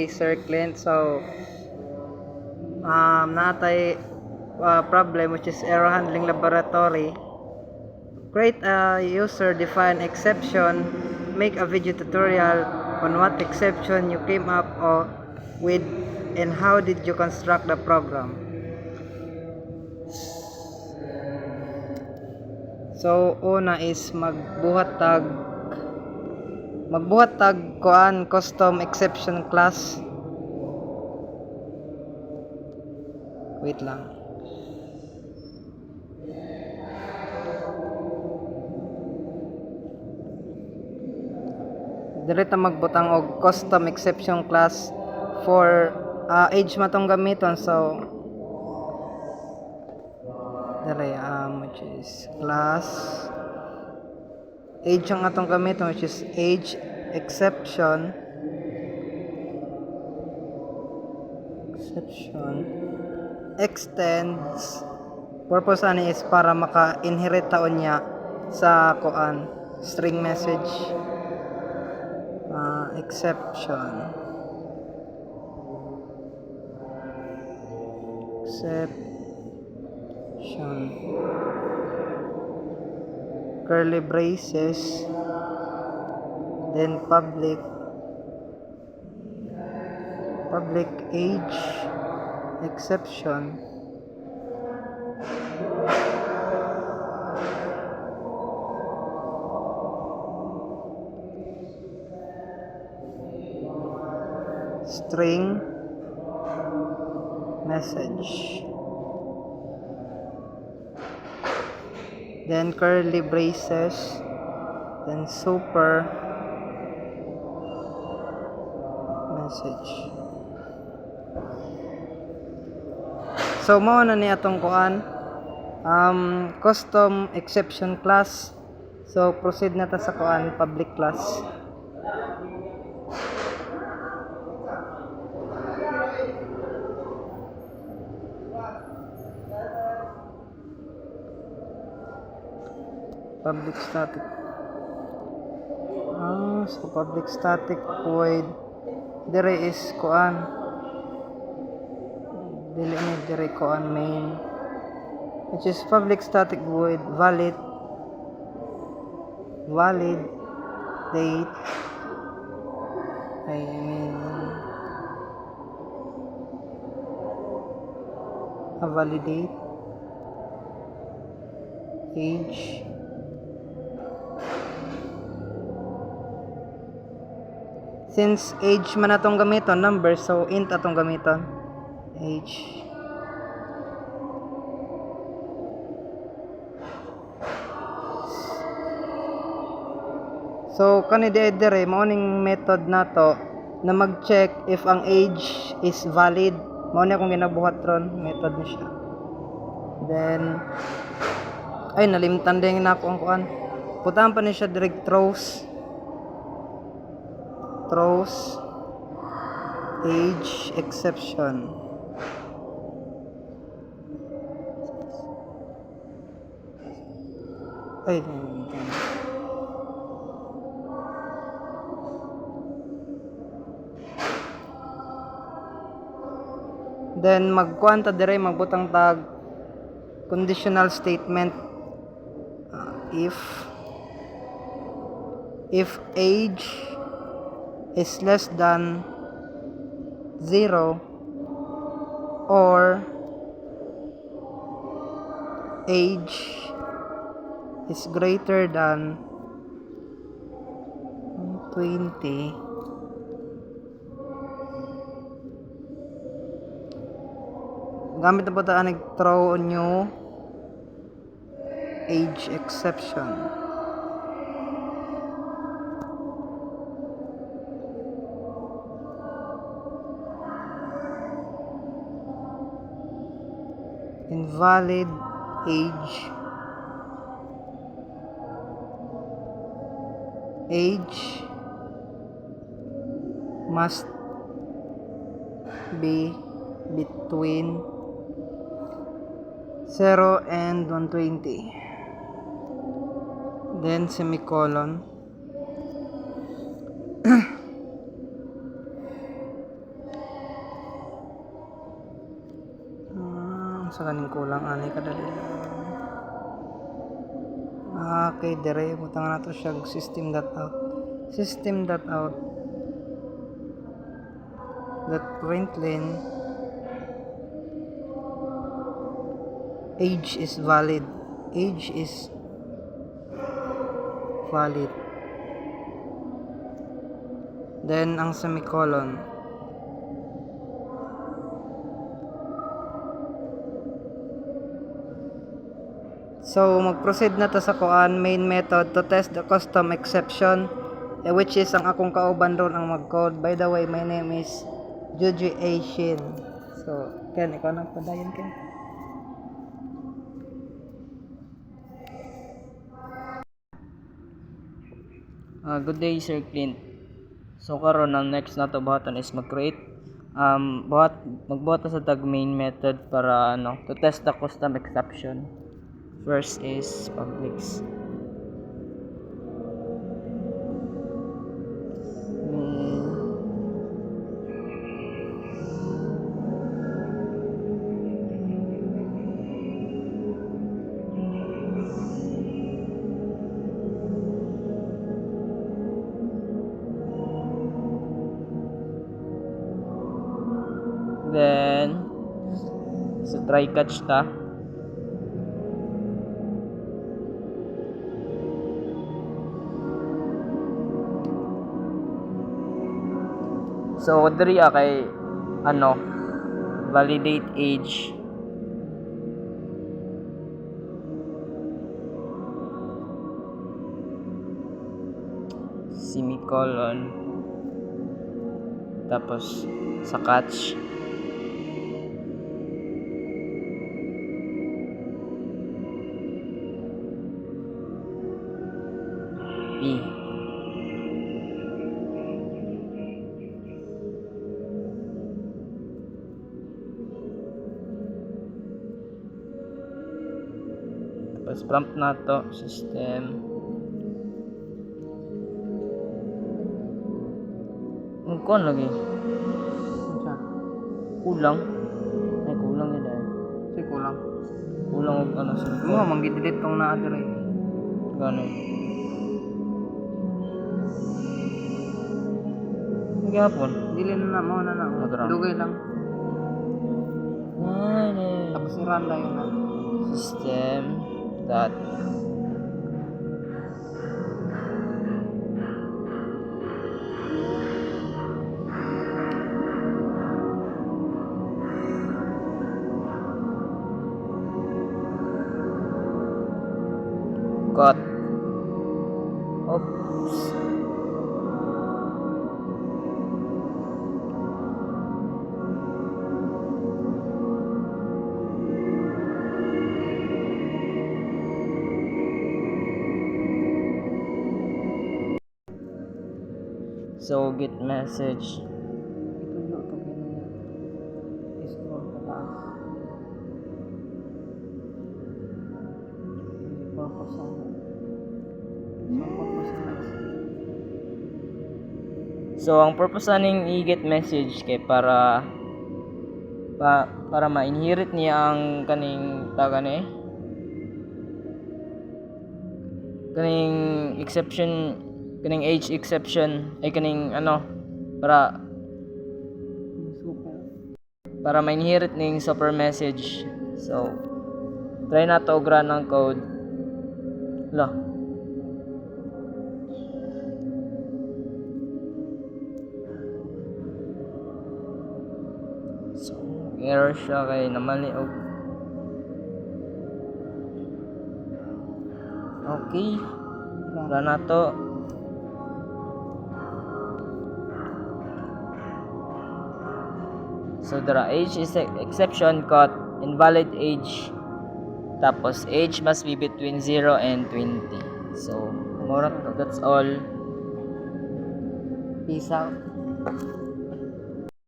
Sir Clint. So natay problem which is error handling laboratory. Create a user defined exception, make a video tutorial on what exception you came up with and how did you construct the program. So una is magbuhat tag kuan custom exception class. Wait lang. Dili ta magbutang og custom exception class for age matong gamiton. So dili which is class age ang atong gamiton, which is age exception extends. Purpose ani is para maka-inherit taon niya sa kuan string message. Exception curly braces, then public age exception string message, then curly braces, then super message. So mao na ni atong kuan custom exception class. So proceed na ta sa kuan public class. Public static. So public static void dire is kuan dili ni dire kuan main, which is public static void valid date. Validate age since age man atong gamiton number, so int atong gamiton age. So kani dire mao ning method nato na mag-check if ang age is valid. Mao ni akong ginabuhat ron method ni siya. Then nalimtan din na ako ang kuan. Putahan pa ni siya direct throws age exception. Then magkuan ta dire magbutang tag conditional statement if age is less than 0 or age is greater than 20, gamit na po tayo nag-throw new age exception. Invalid age must be between 0 and 120, then semicolon. Sa kaning kulang ani kadali lang. Okay, dire butang na to siya system dot out. System dot out. Dot println age is valid. Age is valid. Then ang semicolon. So mag-proceed na to sa kuan main method to test the custom exception, which is ang akong kauban ron ang mag-code. By the way, my name is Juju A. Shin. So, Ken, ikaw nang padayon, Ken. Good day, Sir Clint. So karon ang next nato buhatan is mag-create magbuhat sa tag main method para to test the custom exception. First is publics. Then so try catch ta. So diri kay validate age. Semicolon. Tapos sa catch P. Tapos prompt na to system. Kon lagi. Unsa? Kulang. Ay kulang yun dahil. Si kulang. Kulang og sa Mo manggi-delete tong naa dire. Gano'n. Nagyapon. Dili na mo na. Madara. Dugay lang. Ay, Tapos i-run lang yun na. system dot cut. Oops. So get message. Itulo to ganyan. I-scroll pataas. Purpose ang So ang purpose aning i-get message kay para ma-inherit niya ang kaning kaning exception, kaning age exception ay kaning para ma-inherit ning super message. So try na to run ng code. So error siya kay namali og okay. Run na to. So the age is exception caught invalid age. Tapos age must be between 0 and 20. So that's all. Peace out.